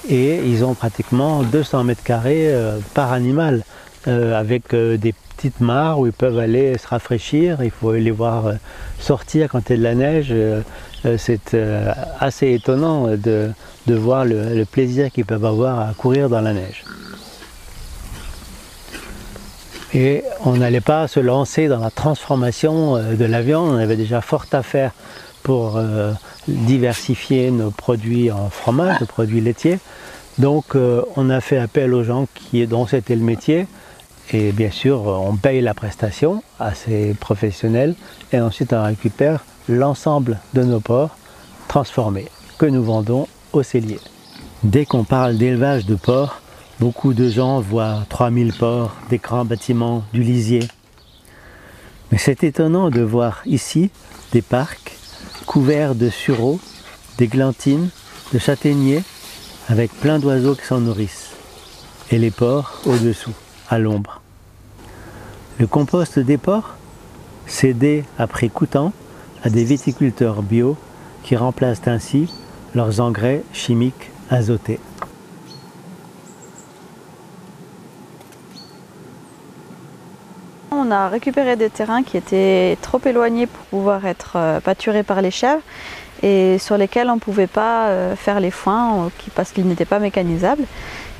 et ils ont pratiquement 200 mètres carrés par animal avec des petites mares où ils peuvent aller se rafraîchir. Il faut les voir sortir quand il y a de la neige c'est assez étonnant de voir le plaisir qu'ils peuvent avoir à courir dans la neige. Et on n'allait pas se lancer dans la transformation de la viande, on avait déjà fort à faire pour diversifier nos produits en fromage, nos produits laitiers. Donc on a fait appel aux gens dont c'était le métier, et bien sûr on paye la prestation à ces professionnels, et ensuite on récupère l'ensemble de nos porcs transformés que nous vendons aux celliers. Dès qu'on parle d'élevage de porcs, beaucoup de gens voient 3000 porcs, des grands bâtiments, du lisier. Mais c'est étonnant de voir ici des parcs couverts de sureaux, d'églantines, de châtaigniers, avec plein d'oiseaux qui s'en nourrissent. Et les porcs au-dessous, à l'ombre. Le compost des porcs, cédé à prix coûtant à des viticulteurs bio qui remplacent ainsi leurs engrais chimiques azotés. On a récupéré des terrains qui étaient trop éloignés pour pouvoir être pâturés par les chèvres et sur lesquels on ne pouvait pas faire les foins parce qu'ils n'étaient pas mécanisables.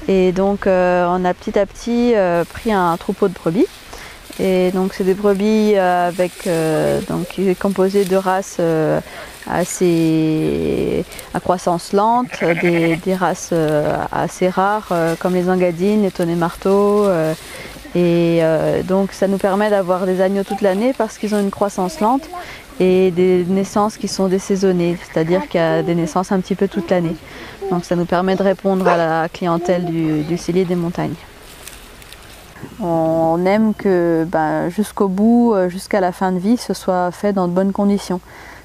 Et donc on a petit à petit pris un troupeau de brebis. Et donc c'est des brebis qui est composé de races assez à croissance lente, des races assez rares comme les engadines, les tonnet-marteau. Donc ça nous permet d'avoir des agneaux toute l'année parce qu'ils ont une croissance lente et des naissances qui sont désaisonnées, c'est-à-dire qu'il y a des naissances un petit peu toute l'année. Donc ça nous permet de répondre à la clientèle du cellier des montagnes. On aime que jusqu'au bout, jusqu'à la fin de vie, ce soit fait dans de bonnes conditions.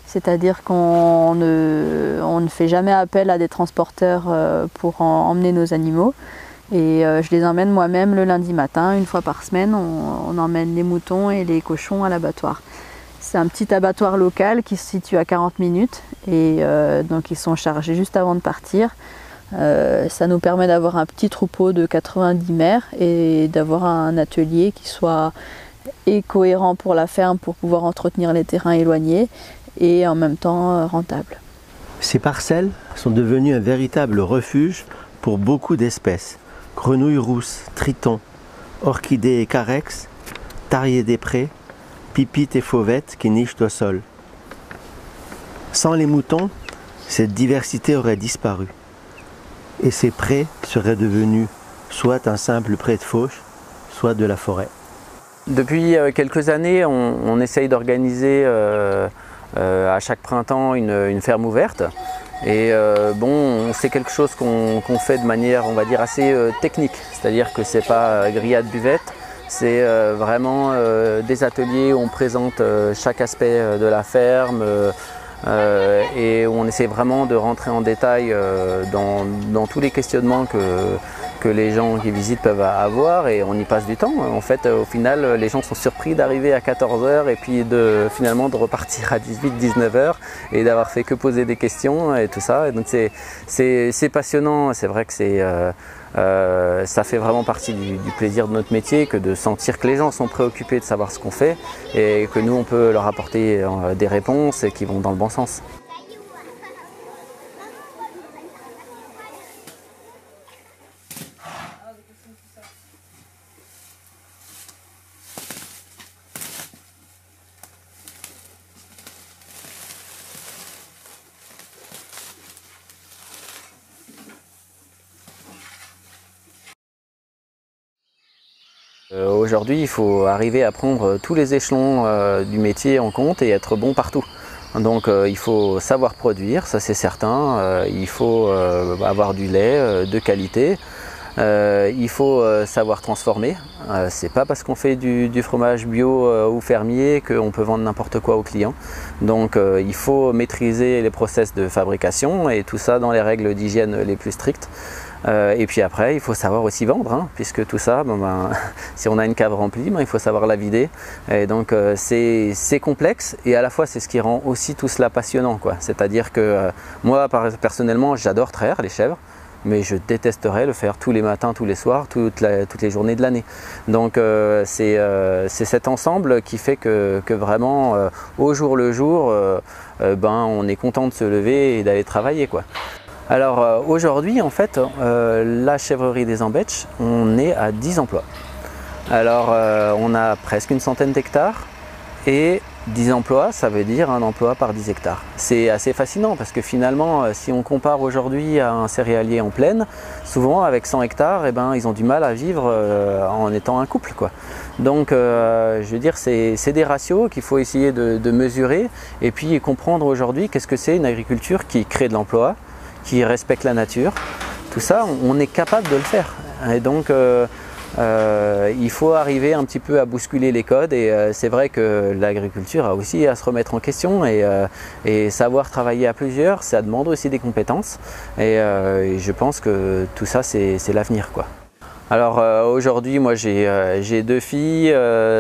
C'est-à-dire qu'on ne fait jamais appel à des transporteurs pour emmener nos animaux. Et je les emmène moi-même le lundi matin, une fois par semaine, on emmène les moutons et les cochons à l'abattoir. C'est un petit abattoir local qui se situe à 40 minutes et donc ils sont chargés juste avant de partir. Ça nous permet d'avoir un petit troupeau de 90 mères et d'avoir un atelier qui soit cohérent pour la ferme pour pouvoir entretenir les terrains éloignés et en même temps rentable. Ces parcelles sont devenues un véritable refuge pour beaucoup d'espèces. Grenouilles rousses, tritons, orchidées et carex, tariers des prés, pipites et fauvettes qui nichent au sol. Sans les moutons, cette diversité aurait disparu. Et ces prés seraient devenus soit un simple pré de fauche, soit de la forêt. Depuis quelques années, on essaye d'organiser à chaque printemps une ferme ouverte. Et c'est quelque chose qu'on fait de manière, on va dire, assez technique. C'est-à-dire que c'est pas grillade buvette, c'est vraiment des ateliers où on présente chaque aspect de la ferme et où on essaie vraiment de rentrer en détail dans tous les questionnements que les gens qui visitent peuvent avoir, et on y passe du temps. En fait, au final, les gens sont surpris d'arriver à 14 h et puis finalement de repartir à 18-19 h et d'avoir fait que poser des questions et tout ça. Et donc c'est passionnant. C'est vrai que ça fait vraiment partie du plaisir de notre métier, que de sentir que les gens sont préoccupés de savoir ce qu'on fait et que nous on peut leur apporter des réponses qui vont dans le bon sens. Aujourd'hui, il faut arriver à prendre tous les échelons du métier en compte et être bon partout. Donc il faut savoir produire, ça c'est certain, il faut avoir du lait de qualité, il faut savoir transformer. C'est pas parce qu'on fait du fromage bio ou fermier qu'on peut vendre n'importe quoi aux clients. Donc il faut maîtriser les process de fabrication et tout ça dans les règles d'hygiène les plus strictes. Et puis après, il faut savoir aussi vendre, puisque tout ça, si on a une cave remplie, il faut savoir la vider. Et donc c'est complexe, et à la fois c'est ce qui rend aussi tout cela passionnant, quoi. C'est-à-dire que moi personnellement, j'adore traire les chèvres. mais je détesterais le faire tous les matins, tous les soirs, toutes les journées de l'année. Donc c'est cet ensemble qui fait que vraiment, au jour le jour, on est content de se lever et d'aller travailler, quoi. Alors aujourd'hui, en fait, la chèvrerie des Embetches, on est à 10 emplois. Alors on a presque une centaine d'hectares et 10 emplois, ça veut dire un emploi par 10 hectares. C'est assez fascinant parce que finalement, si on compare aujourd'hui à un céréalier en plaine, souvent avec 100 hectares, ils ont du mal à vivre en étant un couple, quoi. Donc je veux dire, c'est des ratios qu'il faut essayer de mesurer et puis comprendre aujourd'hui qu'est-ce que c'est une agriculture qui crée de l'emploi, qui respecte la nature. Tout ça, on est capable de le faire. Et donc il faut arriver un petit peu à bousculer les codes et c'est vrai que l'agriculture a aussi à se remettre en question et savoir travailler à plusieurs, ça demande aussi des compétences et je pense que tout ça c'est l'avenir, quoi. Alors aujourd'hui, moi j'ai 2 filles,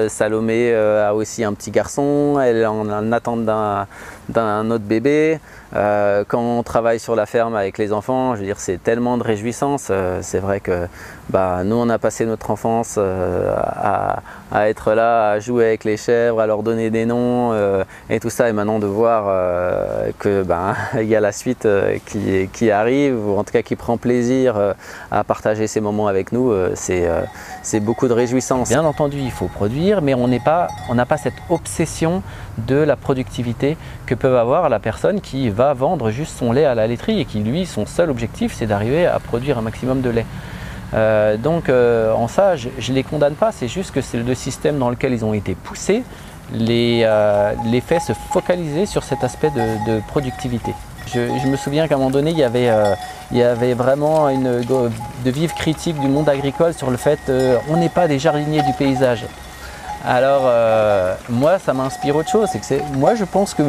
Salomé a aussi un petit garçon, elle est en attente d'un autre bébé. Quand on travaille sur la ferme avec les enfants, je veux dire, c'est tellement de réjouissance. C'est vrai que nous on a passé notre enfance à être là, à jouer avec les chèvres, à leur donner des noms et tout ça, et maintenant de voir que il y a la suite qui arrive, ou en tout cas qui prend plaisir à partager ces moments avec nous, c'est beaucoup de réjouissance. Bien entendu, il faut produire, mais on n'a pas cette obsession de la productivité que peut avoir la personne qui va vendre juste son lait à la laiterie et qui, lui, son seul objectif, c'est d'arriver à produire un maximum de lait. Donc en ça, je ne les condamne pas, c'est juste que c'est le système dans lequel ils ont été poussés les fait se focaliser sur cet aspect de productivité. Je me souviens qu'à un moment donné, il y avait vraiment de vives critiques du monde agricole sur le fait qu'on n'est pas des jardiniers du paysage. Alors moi, ça m'inspire autre chose, moi je pense que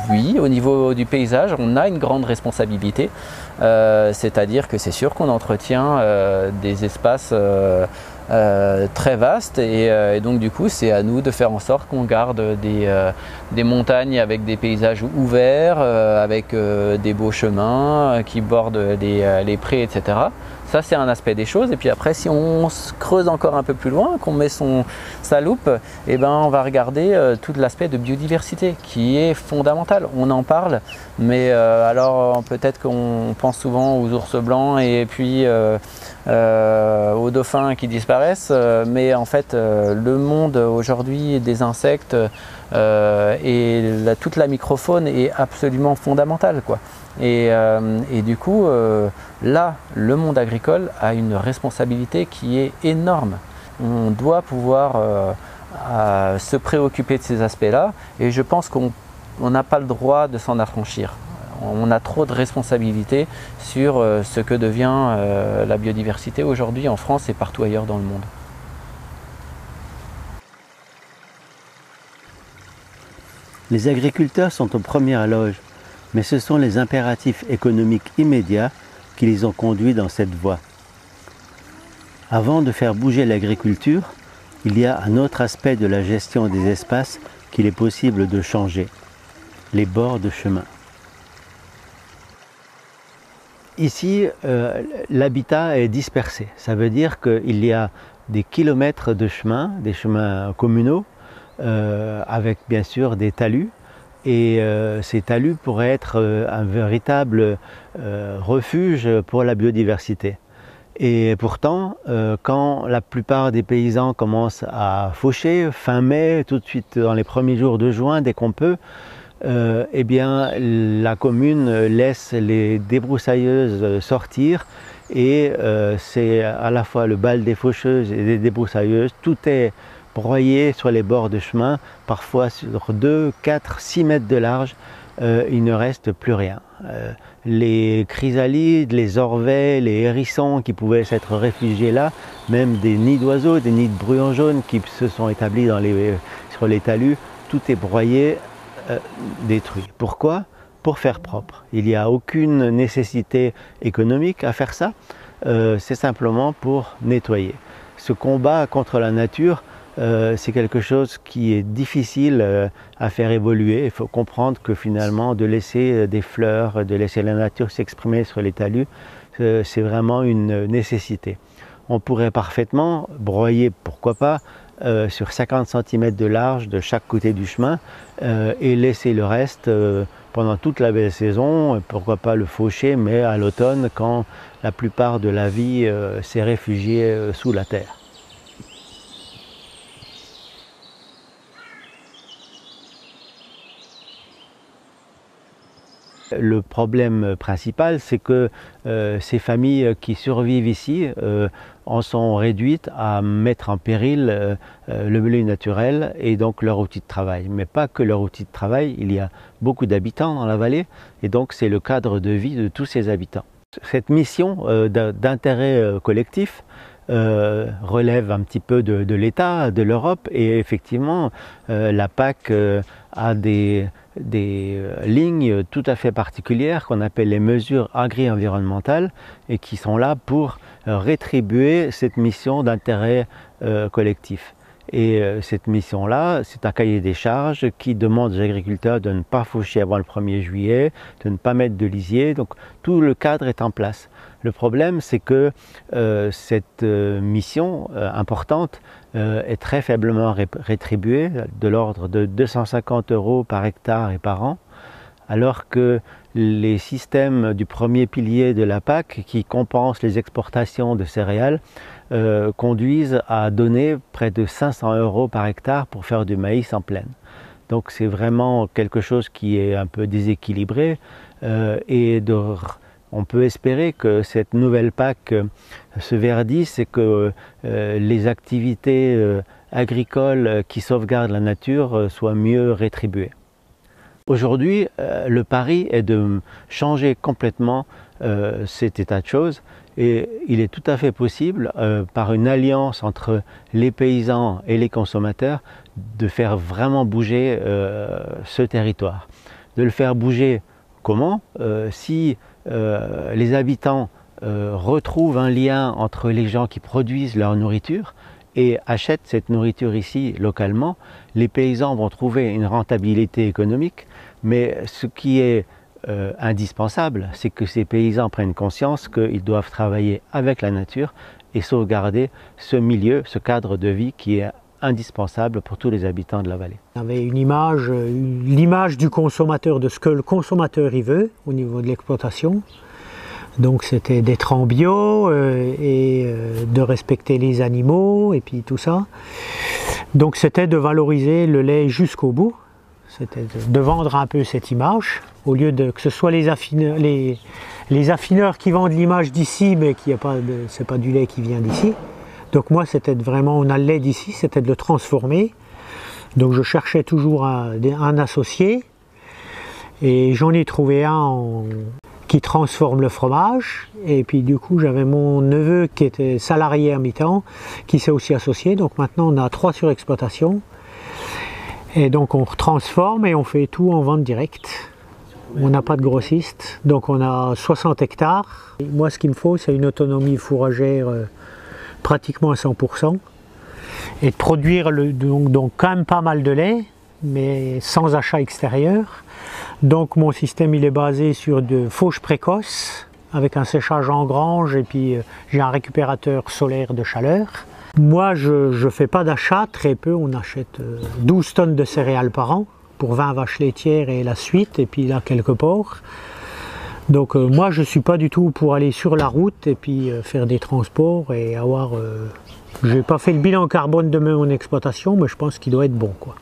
oui, au niveau du paysage, on a une grande responsabilité, c'est-à-dire que c'est sûr qu'on entretient des espaces très vastes et donc du coup c'est à nous de faire en sorte qu'on garde des montagnes avec des paysages ouverts, avec des beaux chemins qui bordent les prés, etc. Ça, c'est un aspect des choses. Et puis après, si on se creuse encore un peu plus loin, qu'on met sa loupe, on va regarder tout l'aspect de biodiversité qui est fondamental. On en parle, mais alors peut-être qu'on pense souvent aux ours blancs et puis aux dauphins qui disparaissent. Mais en fait, le monde aujourd'hui des insectes et toute la microfaune est absolument fondamentale, quoi. Et du coup, là, le monde agricole a une responsabilité qui est énorme. On doit pouvoir se préoccuper de ces aspects-là et je pense qu'on n'a pas le droit de s'en affranchir. On a trop de responsabilités sur ce que devient la biodiversité aujourd'hui en France et partout ailleurs dans le monde. Les agriculteurs sont aux premières loges, mais ce sont les impératifs économiques immédiats qui les ont conduits dans cette voie. Avant de faire bouger l'agriculture, il y a un autre aspect de la gestion des espaces qu'il est possible de changer, les bords de chemin. Ici, l'habitat est dispersé. Ça veut dire qu'il y a des kilomètres de chemins, des chemins communaux, avec bien sûr des talus. Et ces talus pourraient être un véritable refuge pour la biodiversité. Et pourtant, quand la plupart des paysans commencent à faucher, fin mai, tout de suite dans les premiers jours de juin, dès qu'on peut, eh bien, la commune laisse les débroussailleuses sortir et c'est à la fois le bal des faucheuses et des débroussailleuses, tout est broyé sur les bords de chemin, parfois sur 2, 4, 6 mètres de large, il ne reste plus rien. Les chrysalides, les orvets, les hérissons qui pouvaient s'être réfugiés là, même des nids d'oiseaux, des nids de bruyants jaunes qui se sont établis sur les talus, tout est broyé, détruit. Pourquoi? Pour faire propre. Il n'y a aucune nécessité économique à faire ça, c'est simplement pour nettoyer. Ce combat contre la nature, c'est quelque chose qui est difficile à faire évoluer. Il faut comprendre que finalement, de laisser des fleurs, de laisser la nature s'exprimer sur les talus, c'est vraiment une nécessité. On pourrait parfaitement broyer, pourquoi pas, sur 50 cm de large de chaque côté du chemin et laisser le reste pendant toute la belle saison, pourquoi pas le faucher, mais à l'automne quand la plupart de la vie s'est réfugiée sous la terre. Le problème principal, c'est que ces familles qui survivent ici en sont réduites à mettre en péril le milieu naturel et donc leur outil de travail. Mais pas que leur outil de travail, il y a beaucoup d'habitants dans la vallée et donc c'est le cadre de vie de tous ces habitants. Cette mission d'intérêt collectif relève un petit peu de l'État, de l'Europe et effectivement la PAC a des lignes tout à fait particulières qu'on appelle les mesures agri-environnementales et qui sont là pour rétribuer cette mission d'intérêt collectif. Et cette mission-là, c'est un cahier des charges qui demande aux agriculteurs de ne pas faucher avant le 1er juillet, de ne pas mettre de lisier, donc tout le cadre est en place. Le problème, c'est que cette mission importante est très faiblement rétribuée, de l'ordre de 250 € par hectare et par an, alors que les systèmes du premier pilier de la PAC, qui compensent les exportations de céréales, conduisent à donner près de 500 € par hectare pour faire du maïs en plaine. Donc c'est vraiment quelque chose qui est un peu déséquilibré on peut espérer que cette nouvelle PAC se verdisse et que les activités agricoles qui sauvegardent la nature soient mieux rétribuées. Aujourd'hui, le pari est de changer complètement cet état de choses et il est tout à fait possible, par une alliance entre les paysans et les consommateurs, de faire vraiment bouger ce territoire. De le faire bouger comment? Si les habitants retrouvent un lien entre les gens qui produisent leur nourriture et achètent cette nourriture ici localement, les paysans vont trouver une rentabilité économique, mais ce qui est indispensable, c'est que ces paysans prennent conscience qu'ils doivent travailler avec la nature et sauvegarder ce milieu, ce cadre de vie qui est indispensable pour tous les habitants de la vallée. Il y avait une image, l'image du consommateur, de ce que le consommateur y veut au niveau de l'exploitation. Donc c'était d'être en bio et de respecter les animaux et puis tout ça. Donc c'était de valoriser le lait jusqu'au bout. C'était de vendre un peu cette image, au lieu de que ce soit les affineurs qui vendent l'image d'ici, mais qui c'est pas du lait qui vient d'ici. Donc moi, c'était vraiment, on a le lait d'ici, c'était de le transformer. Donc je cherchais toujours un associé. Et j'en ai trouvé un qui transforme le fromage. Et puis du coup, j'avais mon neveu qui était salarié à mi-temps, qui s'est aussi associé. Donc maintenant, on a 3 surexploitations. Et donc on transforme et on fait tout en vente directe. On n'a pas de grossiste. Donc on a 60 hectares. Et moi, ce qu'il me faut, c'est une autonomie fourragère pratiquement à 100% et de produire donc quand même pas mal de lait, mais sans achat extérieur. Donc mon système il est basé sur de fauches précoces avec un séchage en grange et puis j'ai un récupérateur solaire de chaleur. Moi je ne fais pas d'achat, très peu, on achète 12 tonnes de céréales par an pour 20 vaches laitières et la suite et puis là quelques porcs. Donc moi je ne suis pas du tout pour aller sur la route et puis faire des transports et avoir... je n'ai pas fait le bilan carbone de mon exploitation, mais je pense qu'il doit être bon, quoi.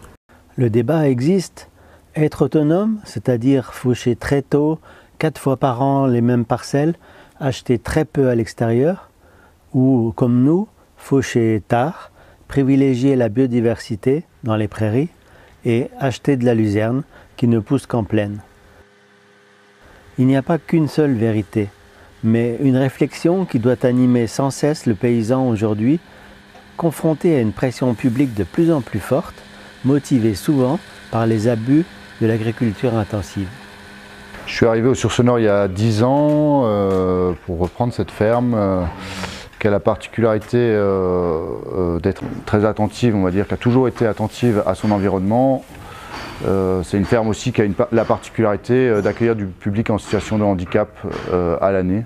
Le débat existe. Être autonome, c'est-à-dire faucher très tôt, 4 fois par an les mêmes parcelles, acheter très peu à l'extérieur, ou comme nous, faucher tard, privilégier la biodiversité dans les prairies et acheter de la luzerne qui ne pousse qu'en plaine. Il n'y a pas qu'une seule vérité, mais une réflexion qui doit animer sans cesse le paysan aujourd'hui, confronté à une pression publique de plus en plus forte, motivée souvent par les abus de l'agriculture intensive. Je suis arrivé au Sur-Nord il y a 10 ans pour reprendre cette ferme qui a la particularité d'être très attentive, on va dire, qui a toujours été attentive à son environnement. C'est une ferme aussi qui a la particularité d'accueillir du public en situation de handicap à l'année.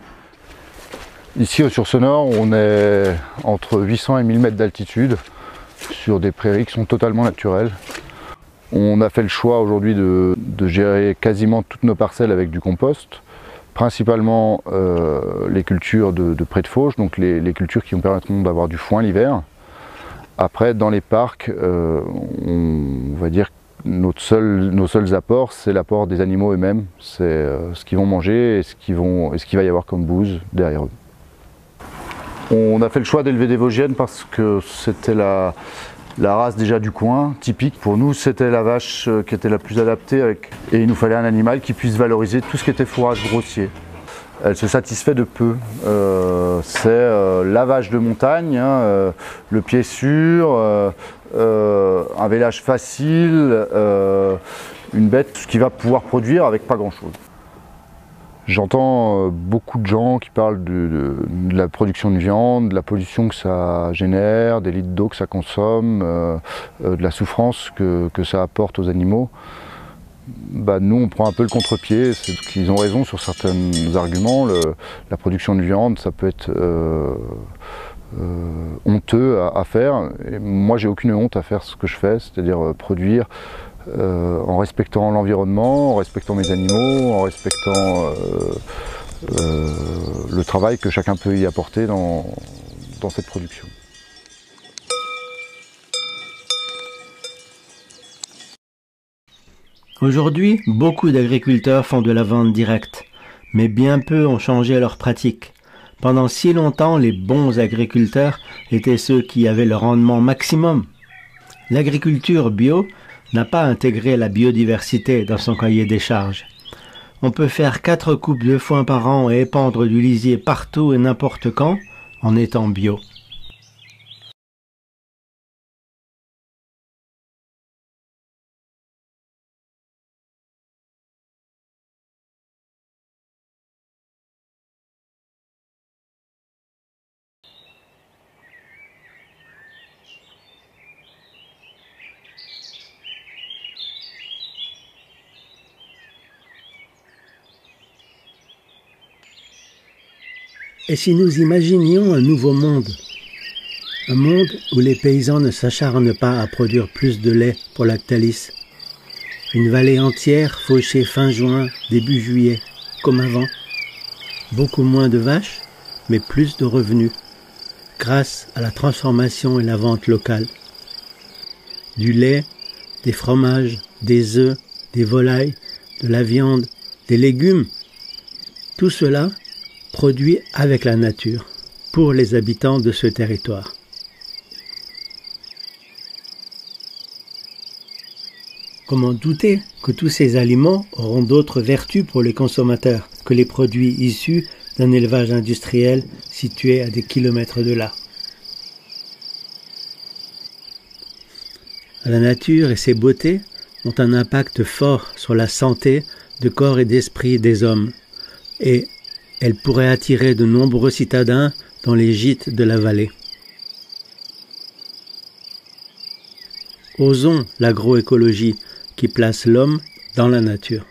Ici au Sur-Sonore, on est entre 800 et 1000 mètres d'altitude sur des prairies qui sont totalement naturelles. On a fait le choix aujourd'hui de gérer quasiment toutes nos parcelles avec du compost, principalement les cultures de près de Fauches, donc les cultures qui nous permettront d'avoir du foin l'hiver. Après, dans les parcs, on va dire que nos seuls apports, c'est l'apport des animaux eux-mêmes, c'est ce qu'ils vont manger et ce qu'il va y avoir comme bouse derrière eux. On a fait le choix d'élever des Vosgiennes parce que c'était la race déjà du coin, typique. Pour nous, c'était la vache qui était la plus adaptée et il nous fallait un animal qui puisse valoriser tout ce qui était fourrage grossier. Elle se satisfait de peu. C'est la vache de montagne, hein, le pied sûr, un vélage facile, une bête qui va pouvoir produire avec pas grand-chose. J'entends beaucoup de gens qui parlent de la production de viande, de la pollution que ça génère, des litres d'eau que ça consomme, de la souffrance que ça apporte aux animaux. Bah, nous, on prend un peu le contre-pied, c'est qu'ils ont raison sur certains arguments. La production de viande, ça peut être honteux à faire. Et moi, j'ai aucune honte à faire ce que je fais, c'est-à-dire produire en respectant l'environnement, en respectant mes animaux, en respectant le travail que chacun peut y apporter dans cette production. Aujourd'hui, beaucoup d'agriculteurs font de la vente directe, mais bien peu ont changé leurs pratiques. Pendant si longtemps, les bons agriculteurs étaient ceux qui avaient le rendement maximum. L'agriculture bio n'a pas intégré la biodiversité dans son cahier des charges. On peut faire 4 coupes de foin par an et épandre du lisier partout et n'importe quand en étant bio. Et si nous imaginions un nouveau monde? Un monde où les paysans ne s'acharnent pas à produire plus de lait pour Lactalis. Une vallée entière fauchée fin juin, début juillet, comme avant. Beaucoup moins de vaches, mais plus de revenus, grâce à la transformation et la vente locale. Du lait, des fromages, des œufs, des volailles, de la viande, des légumes. Tout cela produit avec la nature, pour les habitants de ce territoire. Comment douter que tous ces aliments auront d'autres vertus pour les consommateurs que les produits issus d'un élevage industriel situé à des kilomètres de là? La nature et ses beautés ont un impact fort sur la santé de corps et d'esprit des hommes, et elle pourrait attirer de nombreux citadins dans les gîtes de la vallée. Osons l'agroécologie qui place l'homme dans la nature.